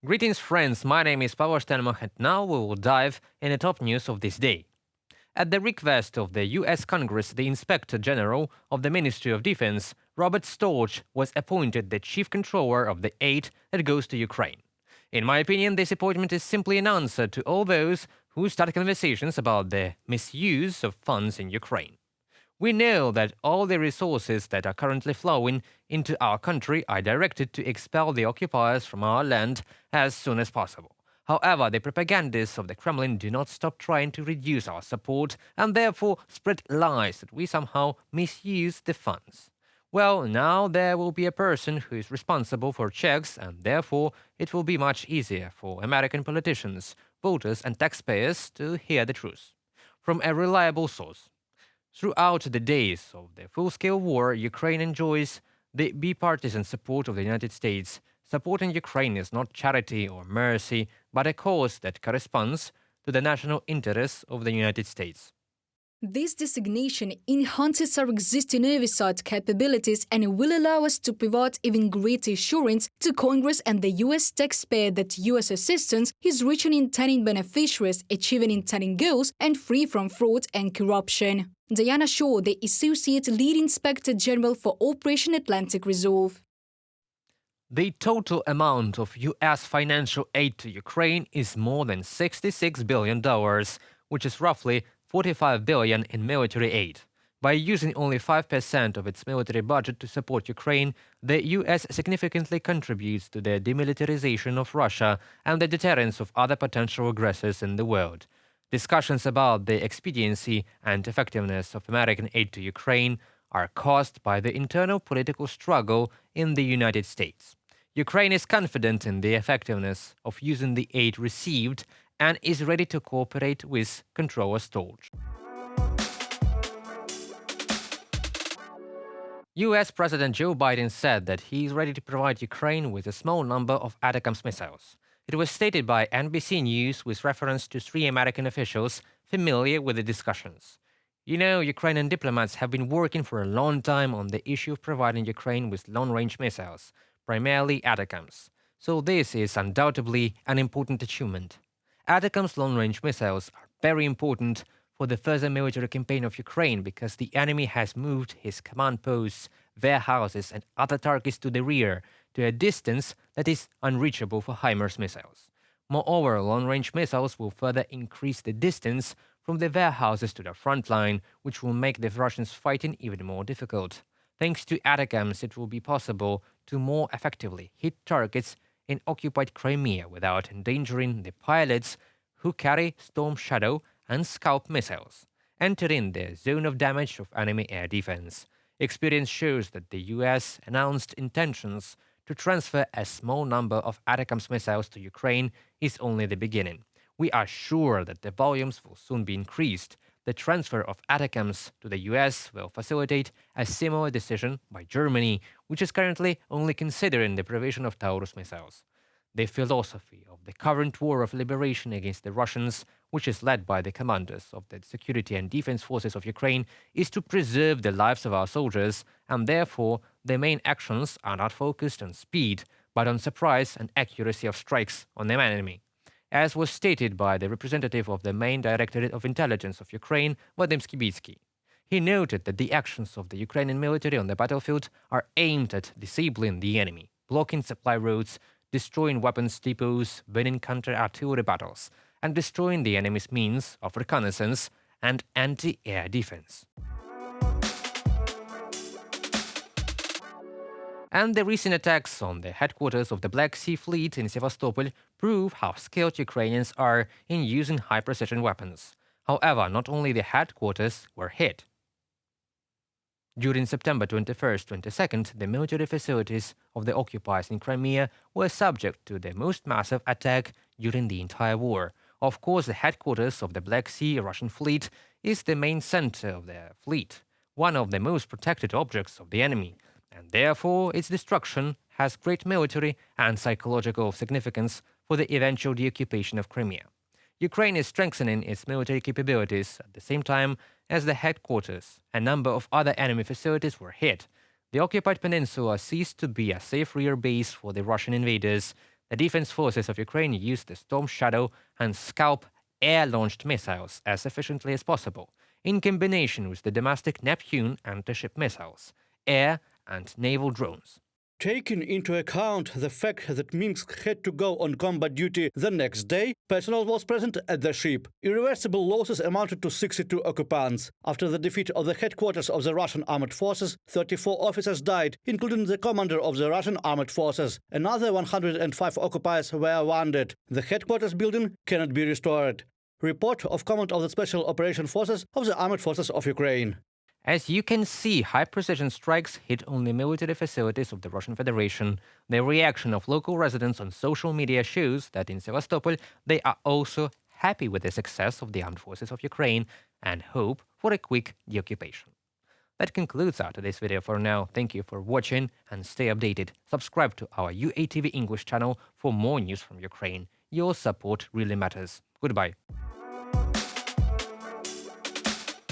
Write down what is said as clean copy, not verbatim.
Greetings, friends. My name is Pavel Stenmach, and now we will dive in the top news of this day. At the request of the US Congress, the Inspector General of the Ministry of Defense, Robert Storch, was appointed the chief controller of the aid that goes to Ukraine. In my opinion, this appointment is simply an answer to all those who start conversations about the misuse of funds in Ukraine. We know that all the resources that are currently flowing into our country are directed to expel the occupiers from our land as soon as possible. However, the propagandists of the Kremlin do not stop trying to reduce our support and therefore spread lies that we somehow misuse the funds. Well, now there will be a person who is responsible for checks, and therefore it will be much easier for American politicians, voters, and taxpayers to hear the truth from a reliable source. Throughout the days of the full-scale war, Ukraine enjoys the bipartisan support of the United States. Supporting Ukraine is not charity or mercy, but a cause that corresponds to the national interests of the United States. This designation enhances our existing oversight capabilities and will allow us to provide even greater assurance to Congress and the U.S. taxpayer that U.S. assistance is reaching intended beneficiaries, achieving intended goals, and free from fraud and corruption. Diana Shaw, the Associate Lead Inspector General for Operation Atlantic Resolve. The total amount of U.S. financial aid to Ukraine is more than $66 billion, which is roughly $45 billion in military aid. By using only 5% of its military budget to support Ukraine, the U.S. significantly contributes to the demilitarization of Russia and the deterrence of other potential aggressors in the world. Discussions about the expediency and effectiveness of American aid to Ukraine are caused by the internal political struggle in the United States. Ukraine is confident in the effectiveness of using the aid received and is ready to cooperate with Controller Storch. US President Joe Biden said that he is ready to provide Ukraine with a small number of ATACMS missiles. It was stated by NBC News with reference to 3 American officials familiar with the discussions. You know, Ukrainian diplomats have been working for a long time on the issue of providing Ukraine with long-range missiles, primarily ATACMS. So this is undoubtedly an important achievement. ATACMS long-range missiles are very important for the further military campaign of Ukraine because the enemy has moved his command posts, warehouses, and other targets to the rear to a distance that is unreachable for HIMARS missiles. Moreover, long-range missiles will further increase the distance from the warehouses to the front line, which will make the Russians' fighting even more difficult. Thanks to ATACMS, it will be possible to more effectively hit targets in occupied Crimea without endangering the pilots who carry Storm Shadow and Scalp missiles, entering the zone of damage of enemy air defense. Experience shows that the US announced intentions to transfer a small number of ATACMS missiles to Ukraine is only the beginning. We are sure that the volumes will soon be increased. The transfer of ATACMS to the US will facilitate a similar decision by Germany, which is currently only considering the provision of Taurus missiles. The philosophy of the current war of liberation against the Russians, which is led by the commanders of the security and defense forces of Ukraine, is to preserve the lives of our soldiers, and therefore the main actions are not focused on speed, but on surprise and accuracy of strikes on the enemy. As was stated by the representative of the main Directorate of Intelligence of Ukraine, Vadim Skibitsky. He noted that the actions of the Ukrainian military on the battlefield are aimed at disabling the enemy, blocking supply routes, destroying weapons depots, winning counter-artillery battles, and destroying the enemy's means of reconnaissance and anti-air defense. And the recent attacks on the headquarters of the Black Sea Fleet in Sevastopol prove how skilled Ukrainians are in using high-precision weapons. However, not only the headquarters were hit. During September 21st-22nd, the military facilities of the occupiers in Crimea were subject to the most massive attack during the entire war. Of course, the headquarters of the Black Sea Russian fleet is the main center of their fleet, one of the most protected objects of the enemy, and therefore its destruction has great military and psychological significance for the eventual deoccupation of Crimea. Ukraine is strengthening its military capabilities at the same time as the headquarters. A number of other enemy facilities were hit. The occupied peninsula ceased to be a safe rear base for the Russian invaders. The defense forces of Ukraine used the Storm Shadow and Scalp air-launched missiles as efficiently as possible, in combination with the domestic Neptune anti-ship missiles, air and naval drones. Taking into account the fact that Minsk had to go on combat duty the next day, personnel was present at the ship. Irreversible losses amounted to 62 occupants. After the defeat of the headquarters of the Russian armed forces, 34 officers died, including the commander of the Russian armed forces. Another 105 occupiers were wounded. The headquarters building cannot be restored. Report of Command of the Special Operation Forces of the Armed Forces of Ukraine. As you can see, high-precision strikes hit only military facilities of the Russian Federation. The reaction of local residents on social media shows that in Sevastopol they are also happy with the success of the armed forces of Ukraine and hope for a quick deoccupation. That concludes our today's video for now. Thank you for watching and stay updated. Subscribe to our UATV English channel for more news from Ukraine. Your support really matters. Goodbye.